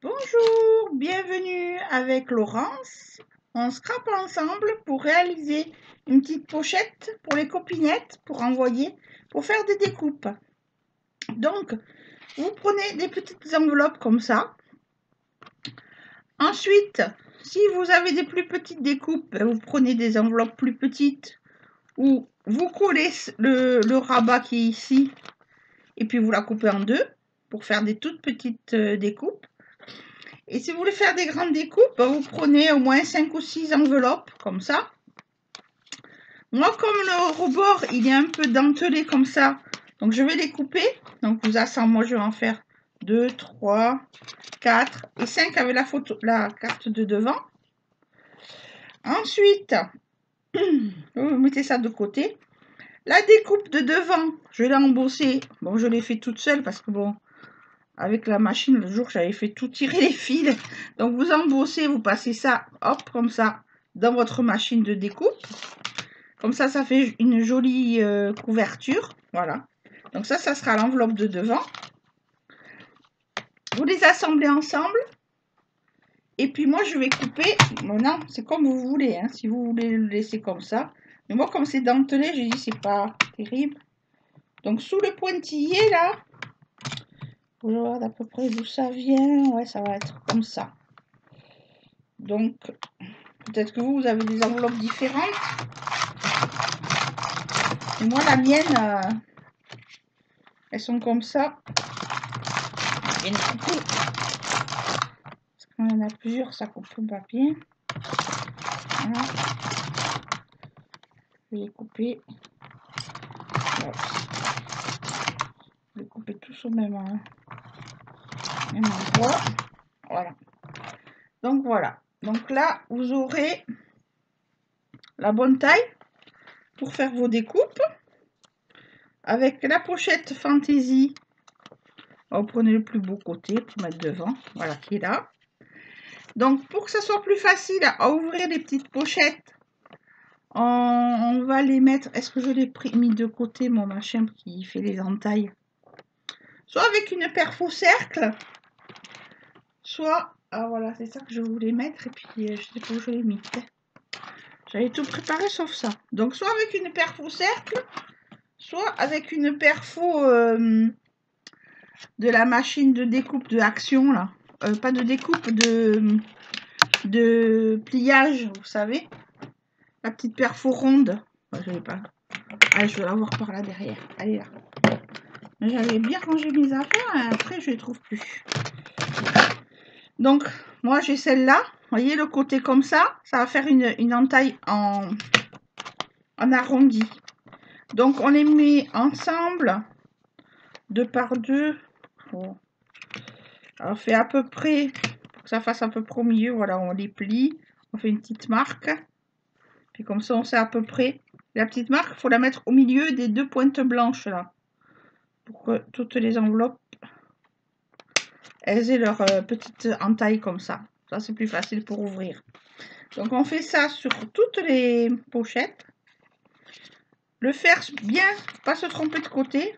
Bonjour, bienvenue avec Laurence. On scrape ensemble pour réaliser une petite pochette pour les copinettes, pour envoyer, pour faire des découpes. Donc, vous prenez des petites enveloppes comme ça. Ensuite, si vous avez des plus petites découpes, vous prenez des enveloppes plus petites ou vous collez le rabat qui est ici et puis vous la coupez en deux pour faire des toutes petites découpes. Et si vous voulez faire des grandes découpes, vous prenez au moins 5 ou 6 enveloppes, comme ça. Moi, comme le rebord, il est un peu dentelé comme ça, donc je vais les couper. Donc, vous assemblez, moi, je vais en faire 2, 3, 4 et 5 avec la carte de devant. Ensuite, vous mettez ça de côté. La découpe de devant, je l'ai embossée. Bon, je l'ai fait toute seule parce que bon, avec la machine, le jour, j'avais fait tout tirer les fils. Donc, vous embossez, vous passez ça, hop, comme ça, dans votre machine de découpe. Comme ça fait une jolie couverture. Voilà. Donc, ça sera l'enveloppe de devant. Vous les assemblez ensemble. Et puis, moi, je vais couper. Bon, non, c'est comme vous voulez. Hein, si vous voulez le laisser comme ça. Mais moi, comme c'est dentelé, j'ai dit, c'est pas terrible. Donc, sous le pointillé, là, vous voyez à peu près d'où ça vient. Ouais, ça va être comme ça. Donc, peut-être que vous avez des enveloppes différentes. Et moi, la mienne, elles sont comme ça. Il y en a beaucoup. Parce qu'il y en a plusieurs, ça coupe le papier. Voilà. Je vais les couper. Je vais les couper tous au même endroit. Voilà. Donc, voilà. Donc là, vous aurez la bonne taille pour faire vos découpes. Avec la pochette Fantaisie, vous prenez le plus beau côté pour mettre devant. Voilà, qui est là. Donc, pour que ça soit plus facile à ouvrir les petites pochettes, on va les mettre. Est-ce que je l'ai mis de côté, mon machin qui fait les entailles? Soit avec une perfo cercle, soit... Ah, voilà, c'est ça que je voulais mettre. Et puis, je sais pas où je l'ai mis. J'avais tout préparé sauf ça. Donc, soit avec une perfo cercle, soit avec une perfo de la machine de découpe de Action, là. Pas de découpe, de pliage, vous savez. La petite perfo ronde. Enfin, je l'ai pas. Ah, je vais la voir par là derrière. Elle est là. J'avais bien rangé mes affaires, et après je les trouve plus. Donc, moi j'ai celle-là. Vous voyez le côté comme ça. Ça va faire une entaille en arrondi. Donc, on les met ensemble, 2 par 2. Bon. Alors, on fait à peu près, pour que ça fasse à peu près au milieu, voilà, on les plie. On fait une petite marque. Puis comme ça, on sait à peu près. La petite marque, il faut la mettre au milieu des 2 pointes blanches là. Pour que toutes les enveloppes, elles aient leur petite entaille comme ça. Ça, c'est plus facile pour ouvrir. Donc, on fait ça sur toutes les pochettes. Le faire bien, pas se tromper de côté.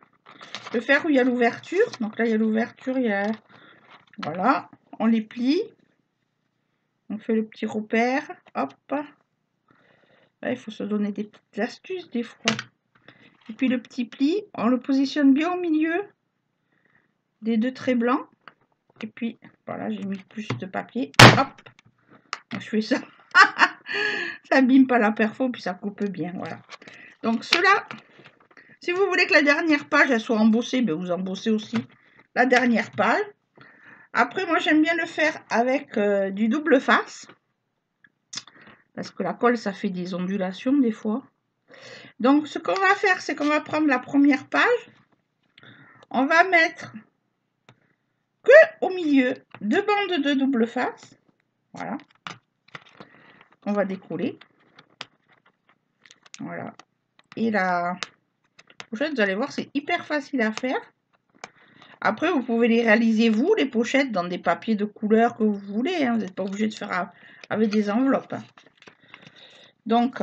Le faire où il y a l'ouverture. Donc là, il y a l'ouverture, il y a... Voilà, on les plie. On fait le petit repère. Hop. Là, il faut se donner des petites astuces des fois. Et puis le petit pli, on le positionne bien au milieu des 2 traits blancs. Et puis, voilà, j'ai mis plus de papier. Hop, je fais ça. Ça abîme pas la perfo, puis ça coupe bien, voilà. Donc cela, si vous voulez que la dernière page elle soit embossée, ben vous embossez aussi la dernière page. Après, moi j'aime bien le faire avec du double face. Parce que la colle, ça fait des ondulations des fois. Donc ce qu'on va faire, c'est qu'on va prendre la première page. On va mettre que au milieu 2 bandes de double face. Voilà. On va décoller. Voilà. Et la pochette, vous allez voir, c'est hyper facile à faire. Après, vous pouvez les réaliser, vous, les pochettes, dans des papiers de couleur que vous voulez. Hein. Vous n'êtes pas obligé de faire avec des enveloppes. Donc,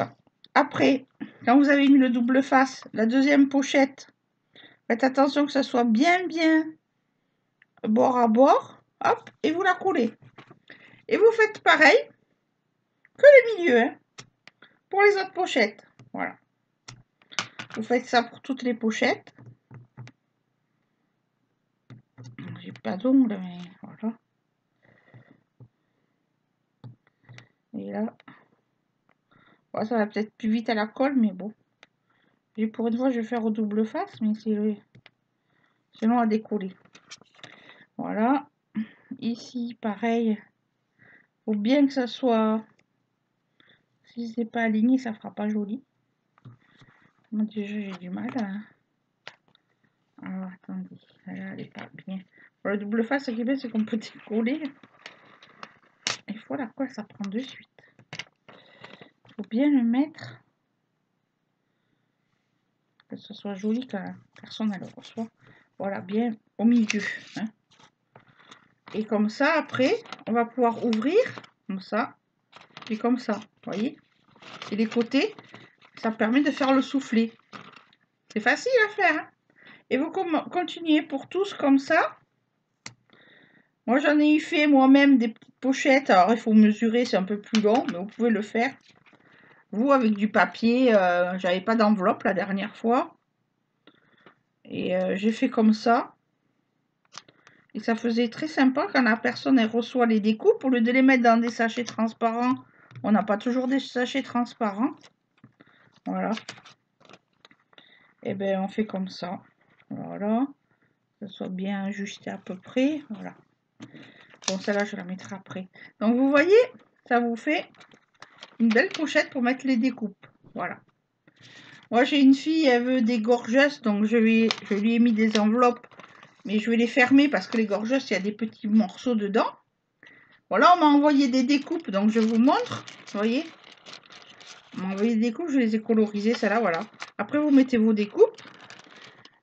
après, quand vous avez mis le double face, la deuxième pochette, faites attention que ça soit bien bord à bord. hop, et vous la coulez. Et vous faites pareil que le milieu, hein, pour les autres pochettes. Voilà. Vous faites ça pour toutes les pochettes. J'ai pas d'ongles, mais voilà. Et là, bon, ça va peut-être plus vite à la colle, mais bon. Et pour une fois, je vais faire au double face, mais c'est long à décoller. Voilà. Ici, pareil. Faut bien que ça soit... Si c'est pas aligné, ça fera pas joli. Moi, déjà, j'ai du mal à... Alors, attendez. Là, elle est pas bien. Pour le double face, ce qui est bien, c'est qu'on peut décoller. Il faut la colle, ça prend de suite. Il faut bien le mettre. Que ce soit joli quand personne ne le reçoit. Voilà, bien au milieu. Hein. Et comme ça, après, on va pouvoir ouvrir. Comme ça. Et comme ça. Vous voyez. Et les côtés, ça permet de faire le soufflet. C'est facile à faire. Hein. Et vous continuez pour tous comme ça. Moi, j'en ai fait moi-même des petites pochettes. Alors, il faut mesurer, c'est un peu plus long, mais vous pouvez le faire. Vous, avec du papier, j'avais pas d'enveloppe la dernière fois. Et j'ai fait comme ça. Et ça faisait très sympa quand la personne elle reçoit les découpes. Au lieu de les mettre dans des sachets transparents, on n'a pas toujours des sachets transparents. Voilà. Et bien, on fait comme ça. Voilà. Que ça soit bien ajusté à peu près. Voilà. Bon, celle-là, je la mettrai après. Donc, vous voyez, ça vous fait une belle pochette pour mettre les découpes. Voilà. Moi, j'ai une fille, elle veut des gorgeuses, donc je lui ai mis des enveloppes. Mais je vais les fermer parce que les gorgeuses, il y a des petits morceaux dedans. Voilà, on m'a envoyé des découpes, donc je vous montre. Vous voyez, on m'a envoyé des découpes, je les ai colorisées, celle-là, voilà. Après, vous mettez vos découpes.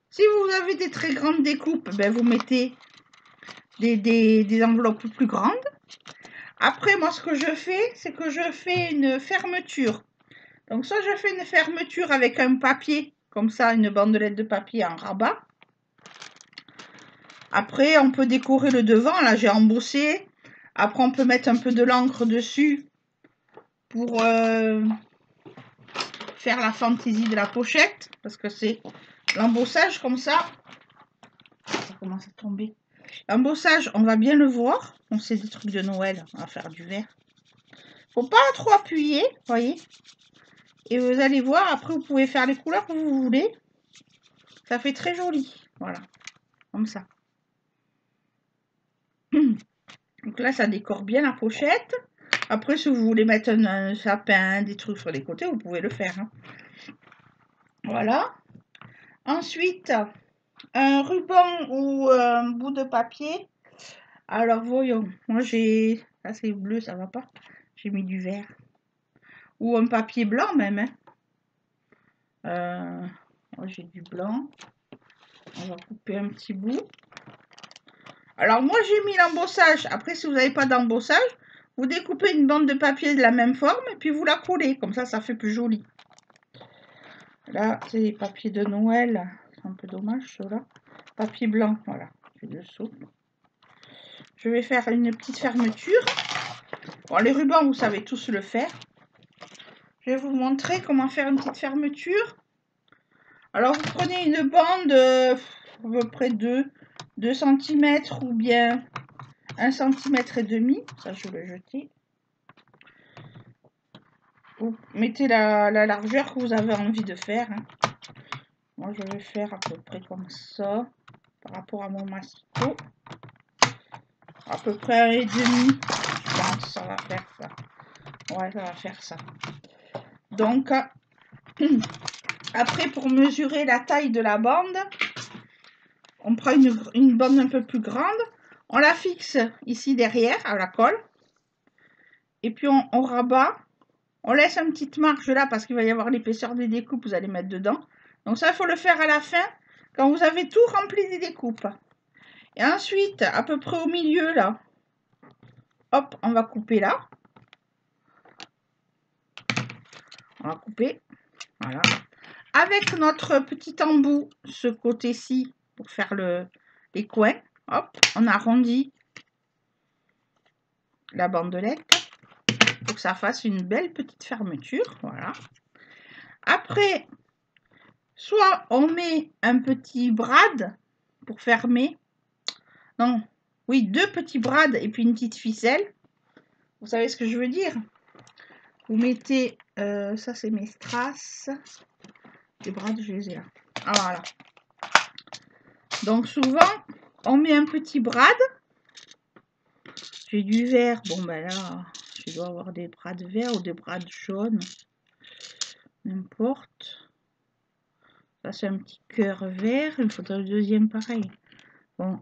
Si vous avez des très grandes découpes, ben, vous mettez des enveloppes plus grandes. Après, moi, ce que je fais, c'est que je fais une fermeture. Donc, soit je fais une fermeture avec un papier, comme ça, une bandelette de papier en rabat. Après, on peut décorer le devant. Là, j'ai embossé. Après, on peut mettre un peu de l'encre dessus pour faire la fantaisie de la pochette. Parce que c'est l'embossage comme ça. Ça commence à tomber. L'embossage, on va bien le voir. On sait des trucs de Noël. On va faire du vert. Faut pas trop appuyer, vous voyez. Et vous allez voir, après, vous pouvez faire les couleurs que vous voulez. Ça fait très joli. Voilà. Comme ça. Donc là, ça décore bien la pochette. Après, si vous voulez mettre un sapin, des trucs sur les côtés, vous pouvez le faire. Hein. Voilà. Ensuite, un ruban ou un bout de papier. Alors, voyons. Moi, j'ai... Ça, c'est bleu, ça va pas. J'ai mis du vert. Ou un papier blanc, même. Hein. Moi, j'ai du blanc. On va couper un petit bout. Alors, moi, j'ai mis l'embossage. Après, si vous n'avez pas d'embossage, vous découpez une bande de papier de la même forme et puis vous la collez. Comme ça fait plus joli. Là, c'est les papiers de Noël. C'est un peu dommage, ceux-là. Papier blanc, voilà. Je le saute. Je vais faire une petite fermeture. Bon, les rubans, vous savez tous le faire. Je vais vous montrer comment faire une petite fermeture. Alors, vous prenez une bande à peu près 2 cm ou bien 1,5 cm. Ça, je vais jeter. Vous mettez la largeur que vous avez envie de faire. Hein. Moi, je vais faire à peu près comme ça. Par rapport à mon massicot. À peu près 1,5. Je pense que ça va faire ça. Ouais, ça va faire ça. Donc, après, pour mesurer la taille de la bande, on prend une bande un peu plus grande. On la fixe ici derrière, à la colle. Et puis, on rabat. On laisse une petite marge là, parce qu'il va y avoir l'épaisseur des découpes, vous allez mettre dedans. Donc ça, il faut le faire à la fin, quand vous avez tout rempli des découpes. Et ensuite, à peu près au milieu, là, hop, on va couper là. On va couper, voilà. Avec notre petit embout, ce côté-ci, pour faire les coins, hop, on arrondit la bandelette pour que ça fasse une belle petite fermeture. Voilà. Après, soit on met un petit brad pour fermer. Non, oui, 2 petits brads et puis une petite ficelle. Vous savez ce que je veux dire? Vous mettez, ça c'est mes strass. Les brads, je les ai là. Ah, voilà. Donc souvent, on met un petit brad. J'ai du vert. Bon, ben là, je dois avoir des brads verts ou des brads jaunes. N'importe. Ça, c'est un petit cœur vert. Il me faudrait le deuxième pareil. Bon.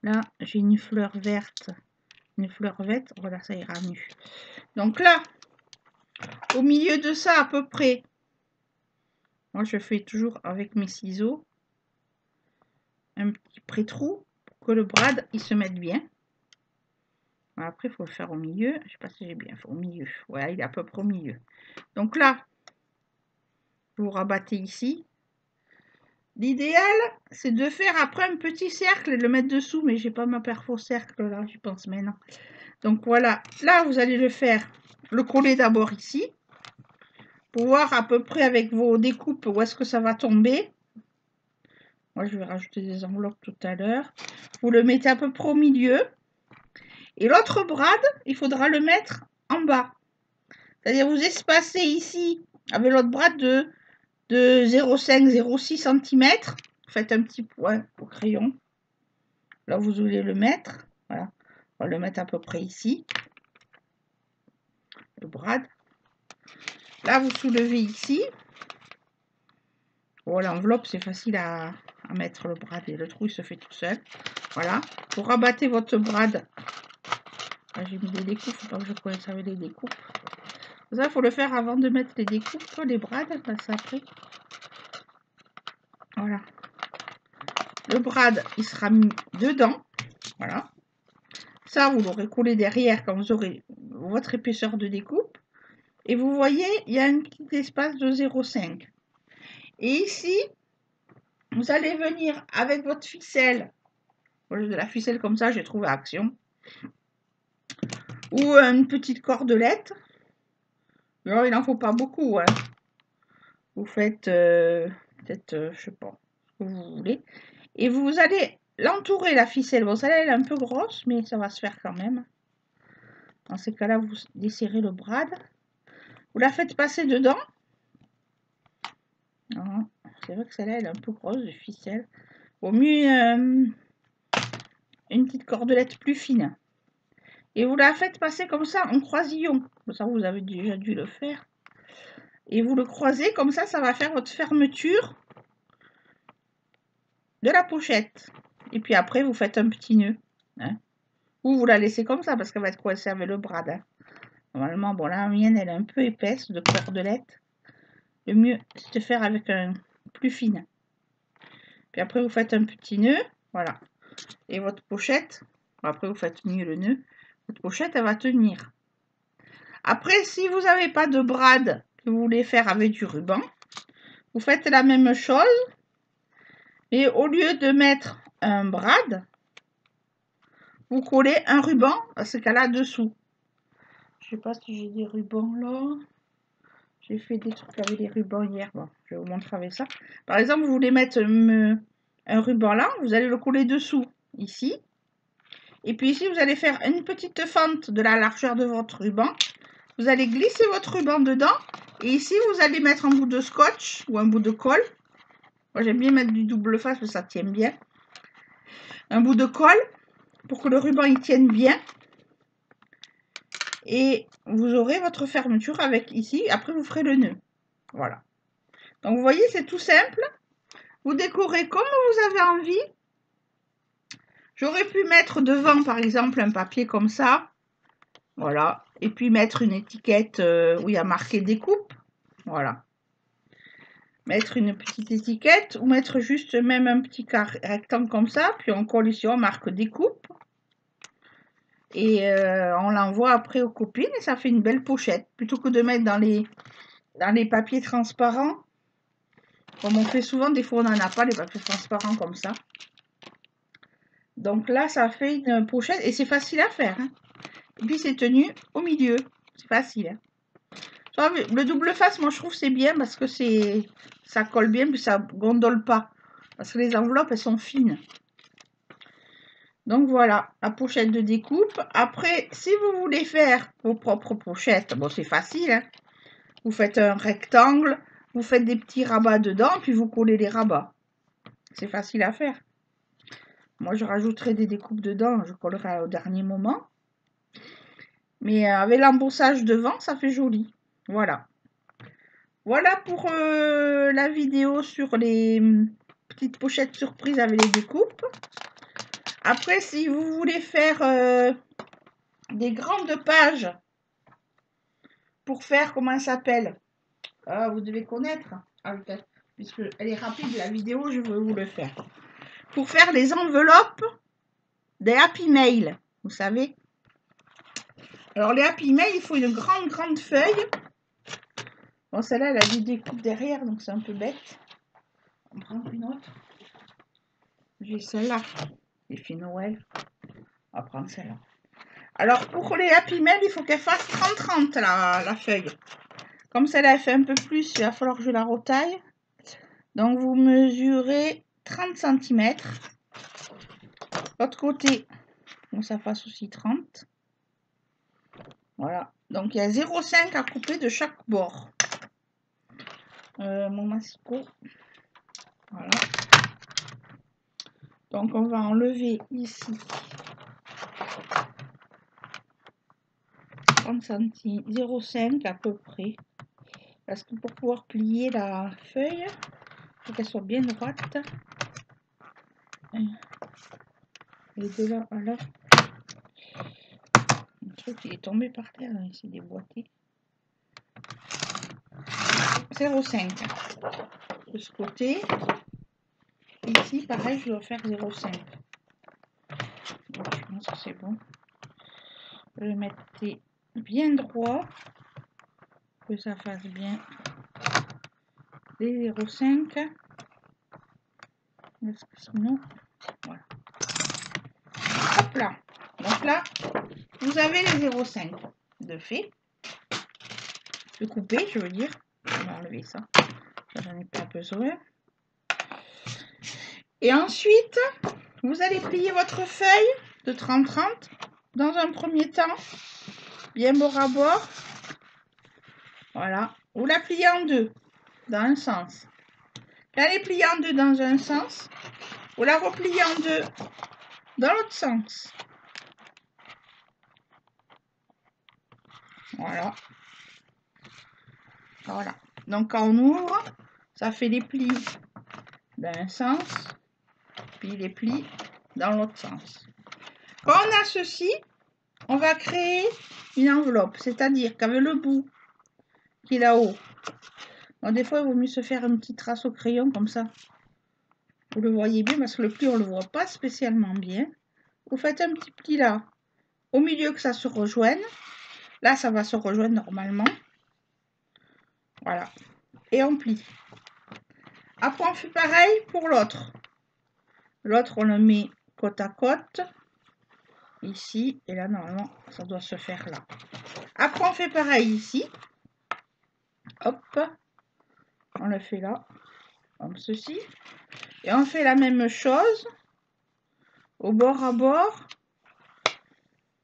Là, j'ai une fleur verte. Une fleur verte. Voilà, ça ira mieux. Donc là, au milieu de ça, à peu près, moi, je fais toujours avec mes ciseaux un petit pré-trou pour que le brad, il se mette bien. Après, il faut le faire au milieu. Je sais pas si j'ai bien fait au milieu. Voilà, il est à peu près au milieu. Donc là, vous rabattez ici. L'idéal, c'est de faire après un petit cercle et de le mettre dessous. Mais j'ai pas ma perfo cercle là, je pense maintenant. Donc voilà, là, vous allez le faire, le coller d'abord ici. Pour voir à peu près avec vos découpes où est-ce que ça va tomber. Moi, je vais rajouter des enveloppes tout à l'heure. Vous le mettez à peu près au milieu. Et l'autre brad, il faudra le mettre en bas. C'est-à-dire vous espacez ici avec l'autre brad de 0,5, 0,6 cm. Faites un petit point au crayon. Là, vous voulez le mettre. Voilà. On va le mettre à peu près ici. Le brad. Là, vous soulevez ici. Bon, l'enveloppe, c'est facile à mettre le brad et le trou, il se fait tout seul. Voilà. Vous rabattez votre brad. J'ai mis des découpes, faut pas que je connaisse avec les découpes. Ça, il faut le faire avant de mettre les découpes, les brads, parce après. Voilà. Le brad, il sera mis dedans. Voilà. Ça, vous l'aurez collé derrière quand vous aurez votre épaisseur de découpe. Et vous voyez, il y a un petit espace de 0,5. Et ici, vous allez venir avec votre ficelle. Voilà, de la ficelle comme ça, j'ai trouvé à Action. Ou une petite cordelette. Alors, il n'en faut pas beaucoup. Hein. Vous faites peut-être, je sais pas, ce que vous voulez. Et vous allez l'entourer, la ficelle. Bon, celle-là, elle est un peu grosse, mais ça va se faire quand même. Dans ces cas-là, vous desserrez le brad. Vous la faites passer dedans. C'est vrai que celle-là, elle est un peu grosse, de ficelle. Vaut mieux une petite cordelette plus fine. Et vous la faites passer comme ça en croisillon. Ça, vous avez déjà dû le faire. Et vous le croisez comme ça, ça va faire votre fermeture de la pochette. Et puis après, vous faites un petit nœud. Hein. Ou vous la laissez comme ça parce qu'elle va être coincée avec le brad. Hein. Normalement, bon, la mienne, elle est un peu épaisse de cordelette. Le mieux, c'est de faire avec un plus fine. Puis après, vous faites un petit nœud. Voilà. Et votre pochette, après, vous faites mieux le nœud. Votre pochette, elle va tenir. Après, si vous n'avez pas de brad que vous voulez faire avec du ruban, vous faites la même chose. Et au lieu de mettre un brad, vous collez un ruban, à ce cas-là, dessous. Je sais pas si j'ai des rubans là. J'ai fait des trucs avec des rubans hier. Bon, je vais vous montrer avec ça. Par exemple, vous voulez mettre un ruban là, vous allez le coller dessous, ici. Et puis ici, vous allez faire une petite fente de la largeur de votre ruban. Vous allez glisser votre ruban dedans. Et ici, vous allez mettre un bout de scotch ou un bout de colle. Moi, j'aime bien mettre du double face parce que ça tient bien. Un bout de colle pour que le ruban il tienne bien. Et vous aurez votre fermeture avec ici. Après, vous ferez le nœud. Voilà. Donc, vous voyez, c'est tout simple. Vous décorez comme vous avez envie. J'aurais pu mettre devant, par exemple, un papier comme ça. Voilà. Et puis mettre une étiquette où il y a marqué découpe. Voilà. Mettre une petite étiquette ou mettre juste même un petit rectangle comme ça. Puis on colle ici, on marque découpe. Et on l'envoie après aux copines et ça fait une belle pochette. Plutôt que de mettre dans les papiers transparents. Comme on fait souvent, des fois on n'en a pas les papiers transparents comme ça. Donc là, ça fait une pochette et c'est facile à faire. Hein. Et puis c'est tenu au milieu. C'est facile. Hein. Le double face, moi je trouve c'est bien parce que ça colle bien puis ça gondole pas. Parce que les enveloppes, elles sont fines. Donc voilà, la pochette de découpe. Après, si vous voulez faire vos propres pochettes, bon c'est facile. Hein. Vous faites un rectangle, vous faites des petits rabats dedans, puis vous collez les rabats. C'est facile à faire. Moi, je rajouterai des découpes dedans, je collerai au dernier moment. Mais avec l'embossage devant, ça fait joli. Voilà. Voilà pour la vidéo sur les petites pochettes surprises avec les découpes. Après, si vous voulez faire des grandes pages pour faire, comment elle s'appelle? Vous devez connaître. Ah, puisque elle est rapide, la vidéo, je veux vous le faire. Pour faire les enveloppes des Happy Mail, vous savez. Alors, les Happy Mail, il faut une grande feuille. Bon, celle-là, elle a des découpes derrière, donc c'est un peu bête. On prend une autre. J'ai celle-là, les filles Noël. On va prendre celle-là. Alors, pour les Happy Mail, il faut qu'elle fasse 30-30, la feuille. Comme celle-là, elle fait un peu plus, il va falloir que je la retaille. Donc, vous mesurez 30 cm. L'autre côté, bon, ça fasse aussi 30. Voilà. Donc, il y a 0,5 à couper de chaque bord. Mon massicot. Voilà. Donc, on va enlever ici 30 cm, 0,5 à peu près. Parce que pour pouvoir plier la feuille, il faut qu'elle soit bien droite. Et de là à là, le truc il est tombé par terre, il s'est déboîté. 0,5 de ce côté. Ici, pareil, je dois faire 0,5. Donc, je pense que c'est bon. Je vais mettre bien droit, que ça fasse bien les 0,5. Parce que sinon, voilà. Hop là. Donc là, vous avez les 0,5 de fait. De couper, je veux dire. On va enlever ça. J'en ai pas besoin. Et ensuite, vous allez plier votre feuille de 30-30 dans un premier temps, bien bord à bord. Voilà. Vous la pliez en deux, dans un sens. Quand elle est pliée en deux dans un sens, vous la repliez en deux dans l'autre sens. Voilà. Voilà. Donc quand on ouvre, ça fait les plis d'un sens, puis les plis dans l'autre sens. Quand on a ceci, on va créer une enveloppe, c'est-à-dire qu'avec le bout qui est là-haut, bon, des fois il vaut mieux se faire une petite trace au crayon comme ça. Vous le voyez bien parce que le pli on le voit pas spécialement bien. Vous faites un petit pli là, au milieu que ça se rejoigne. Là ça va se rejoindre normalement. Voilà. Et on plie. Après on fait pareil pour l'autre. L'autre on le met côte à côte. Ici et là normalement ça doit se faire là. Après on fait pareil ici. Hop. On le fait là. Comme ceci. Et on fait la même chose au bord à bord.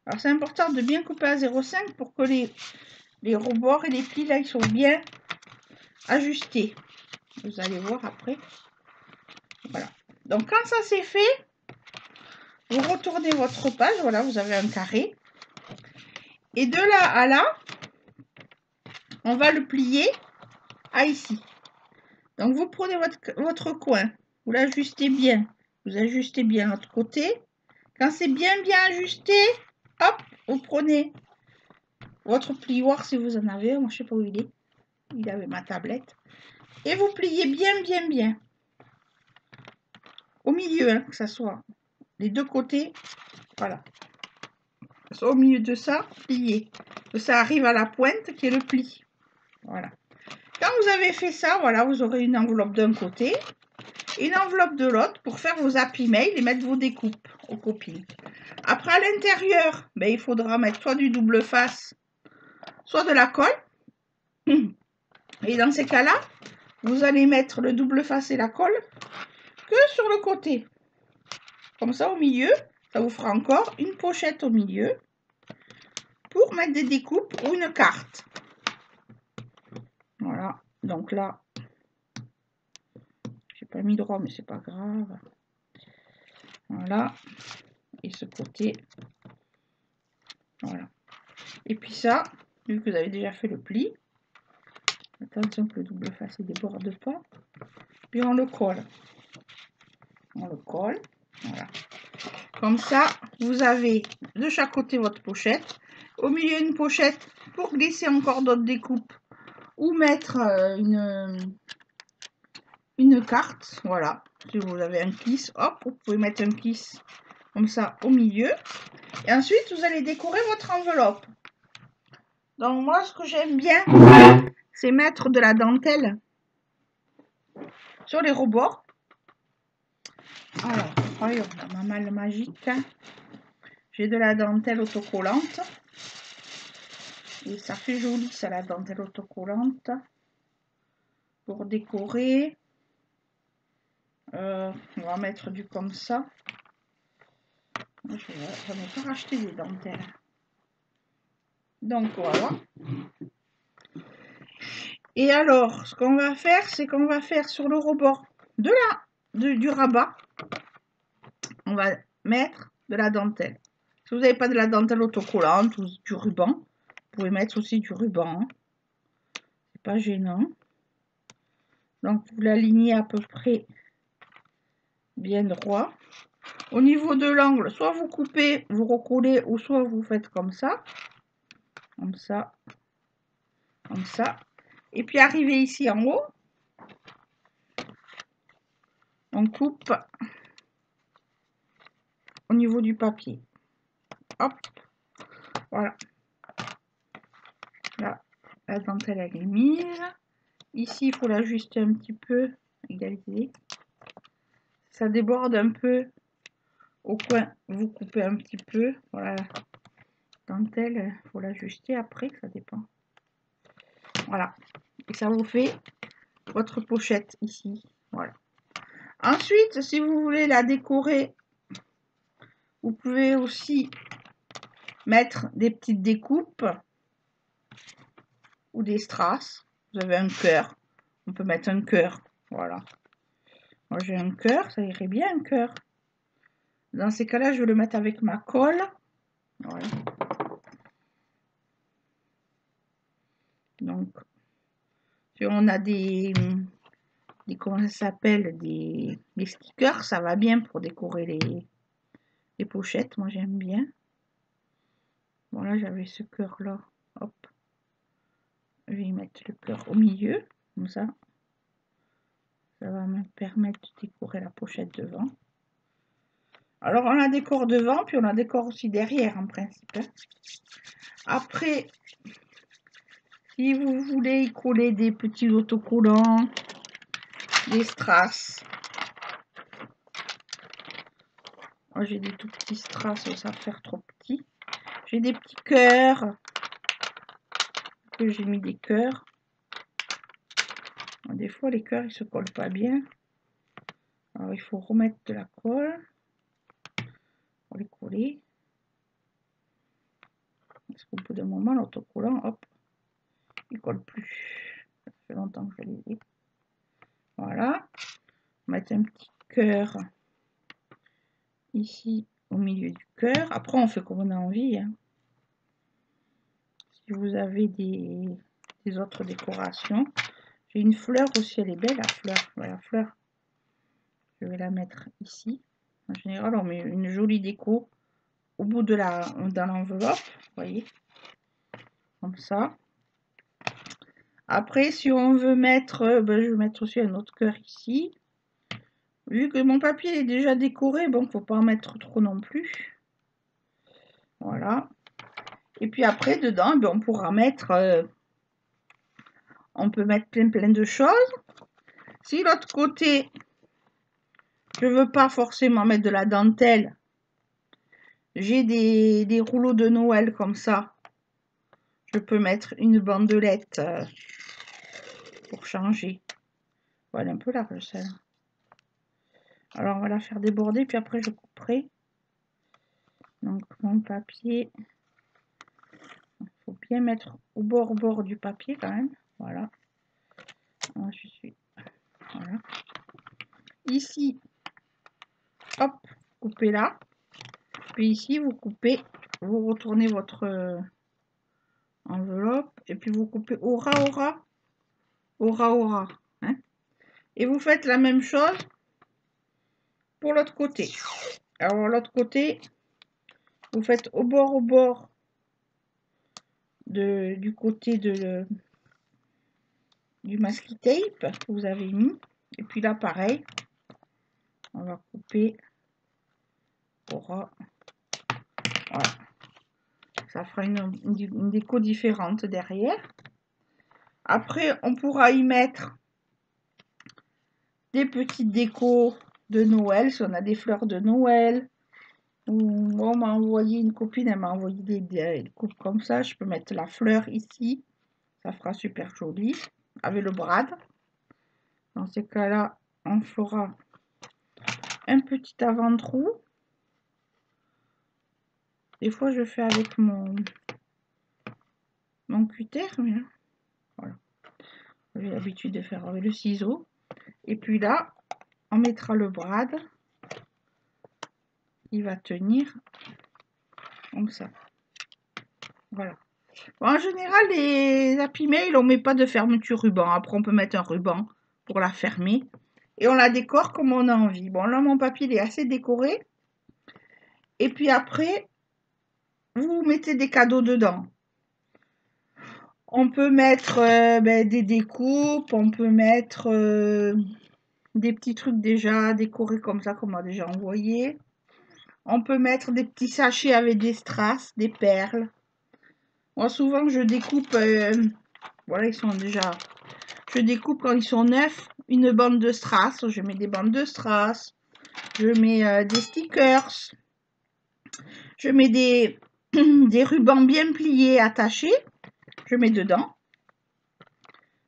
Alors c'est important de bien couper à 0,5 pour que les rebords et les plis là ils sont bien ajustés. Vous allez voir après. Voilà. Donc quand ça c'est fait, vous retournez votre page. Voilà, vous avez un carré. Et de là à là, on va le plier à ici. Donc vous prenez votre coin, vous l'ajustez bien. Vous ajustez bien l'autre côté. Quand c'est bien ajusté, hop, vous prenez votre plioir si vous en avez. Moi je sais pas où il est. Il avait ma tablette. Et vous pliez bien. Au milieu, hein, que ça soit les deux côtés. Voilà. Au milieu de ça, plié. Que ça arrive à la pointe qui est le pli. Voilà. Quand vous avez fait ça, voilà, vous aurez une enveloppe d'un côté, une enveloppe de l'autre pour faire vos Happy Mail et mettre vos découpes. aux copines. Après, à l'intérieur, ben, il faudra mettre soit du double face, soit de la colle. Et dans ces cas-là, vous allez mettre le double face et la colle que sur le côté. Comme ça, au milieu, ça vous fera encore une pochette au milieu pour mettre des découpes ou une carte. Voilà, donc là, j'ai pas mis droit, mais c'est pas grave. Voilà, et ce côté, voilà. Et puis ça, vu que vous avez déjà fait le pli, attention que le double face ne déborde pas, puis on le colle. On le colle, voilà. Comme ça, vous avez de chaque côté votre pochette. Au milieu, une pochette pour glisser encore d'autres découpes ou mettre une carte. Voilà, si vous avez un kiss, hop, vous pouvez mettre un kiss comme ça au milieu. Et ensuite, vous allez décorer votre enveloppe. Donc moi, ce que j'aime bien, c'est mettre de la dentelle sur les rebords. Alors, voyons, ma malle magique. J'ai de la dentelle autocollante. Et ça fait joli, ça, la dentelle autocollante. Pour décorer, on va mettre du comme ça. Je n'ai pas racheté des dentelles. Donc voilà. Et alors, ce qu'on va faire, c'est qu'on va faire sur le rebord du rabat, on va mettre de la dentelle. Si vous n'avez pas de la dentelle autocollante ou du ruban, vous pouvez mettre aussi du ruban. C'est pas gênant. Donc vous l'alignez à peu près bien droit. Au niveau de l'angle, soit vous coupez, vous recollez, ou soit vous faites comme ça. Comme ça. Comme ça. Et puis arrivé ici en haut, on coupe au niveau du papier. Hop. Voilà. Là, la dentelle elle est mise. Ici, il faut l'ajuster un petit peu, égaliser. Ça déborde un peu au coin, vous coupez un petit peu. Voilà, la dentelle, il faut l'ajuster après, ça dépend. Voilà, et ça vous fait votre pochette ici. Voilà. Ensuite, si vous voulez la décorer, vous pouvez aussi mettre des petites découpes ou des strass. Vous avez un cœur, on peut mettre un cœur. Voilà. Moi j'ai un cœur, ça irait bien un cœur. Dans ces cas-là, je vais le mettre avec ma colle. Voilà. Donc, si on a des comment ça s'appelle, des stickers, ça va bien pour décorer les pochettes. Moi, j'aime bien. Voilà, j'avais ce cœur-là. Hop. Je vais y mettre le cœur au milieu, comme ça. Ça va me permettre de décorer la pochette devant. Alors, on la décore devant, puis on la décore aussi derrière, en principe. Après, si vous voulez y coller des petits autocollants, des strass. Moi, j'ai des tout petits strass, ça va faire trop petit. J'ai des petits cœurs. J'ai mis des cœurs. Des fois, les cœurs, ils se collent pas bien. Alors, il faut remettre de la colle pour les coller. Parce qu'au bout d'un moment, l'autocollant, hop, il colle plus. Ça fait longtemps que je les ai. Voilà. Mettre un petit cœur ici au milieu du cœur. Après, on fait comme on a envie. Hein. Si vous avez des autres décorations. J'ai une fleur aussi, elle est belle la fleur. Voilà, la fleur. Je vais la mettre ici. En général, on met une jolie déco au bout de dans l'enveloppe. Vous voyez. Comme ça. Après, si on veut mettre, je vais mettre aussi un autre cœur ici. Vu que mon papier est déjà décoré, bon, faut pas en mettre trop non plus. Voilà. Et puis après, dedans, on pourra mettre, on peut mettre plein de choses. Si l'autre côté, je veux pas forcément mettre de la dentelle, j'ai des rouleaux de Noël comme ça, je peux mettre une bandelette pour changer. Voilà, un peu large celle-là. Alors on va la faire déborder, puis après je couperai. Donc mon papier, il faut bien mettre au bord du papier quand même. Voilà. Moi, je suis. Voilà. Ici, hop, coupez là. Puis ici, vous coupez, vous retournez votre enveloppe et puis vous coupez au ras. Hein. Et vous faites la même chose pour l'autre côté. Alors l'autre côté, vous faites au bord du côté du masking tape que vous avez mis. Et puis là, pareil, on va couper au ras. Voilà. Ça fera une déco différente derrière. Après, on pourra y mettre des petites décos de Noël, si on a des fleurs de Noël. Ou moi, on m'a envoyé, une copine, elle m'a envoyé des coupes comme ça. Je peux mettre la fleur ici. Ça fera super joli. Avec le brad. Dans ces cas-là, on fera un petit avant-trou. Des fois, je fais avec mon cutter. Mais voilà. J'ai l'habitude de faire avec le ciseau. Et puis là, on mettra le brad. Il va tenir comme ça. Voilà. Bon, en général, les Happy Mail, on met pas de fermeture ruban. Après, on peut mettre un ruban pour la fermer. Et on la décore comme on a envie. Bon, là, mon papier, il est assez décoré. Et puis après, vous mettez des cadeaux dedans. On peut mettre des découpes, on peut mettre des petits trucs déjà décorés comme ça, qu'on m'a déjà envoyé. On peut mettre des petits sachets avec des strass, des perles. Moi, souvent, je découpe, voilà, ils sont déjà... Je découpe quand ils sont neufs, une bande de strass. Je mets des bandes de strass. Je mets des stickers. Je mets des rubans bien pliés, attachés. Je mets dedans.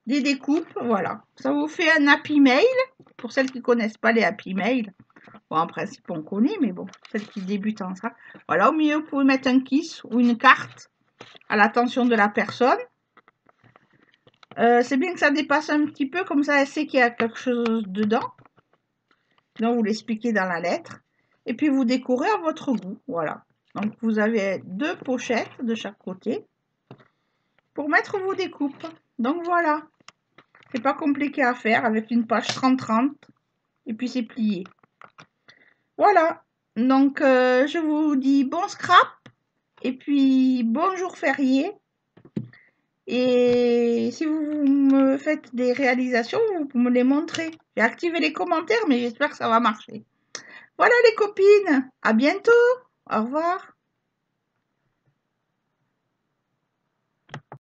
Des découpes, voilà. Ça vous fait un Happy Mail. Pour celles qui ne connaissent pas les Happy Mail. Bon, en principe, on connaît, mais bon, celles qui débutent en ça. Voilà, au milieu, vous pouvez mettre un kiss ou une carte à l'attention de la personne. C'est bien que ça dépasse un petit peu, comme ça, elle sait qu'il y a quelque chose dedans. Donc, vous l'expliquez dans la lettre. Et puis, vous décorez à votre goût. Voilà. Donc, vous avez 2 pochettes de chaque côté pour mettre vos découpes. Donc, voilà. C'est pas compliqué à faire avec une page 30-30. Et puis, c'est plié. Voilà. Donc, je vous dis bon scrap. Et puis, bon jour férié. Et si vous me faites des réalisations, vous me les montrez. J'ai activé les commentaires, mais j'espère que ça va marcher. Voilà les copines, à bientôt. Au revoir.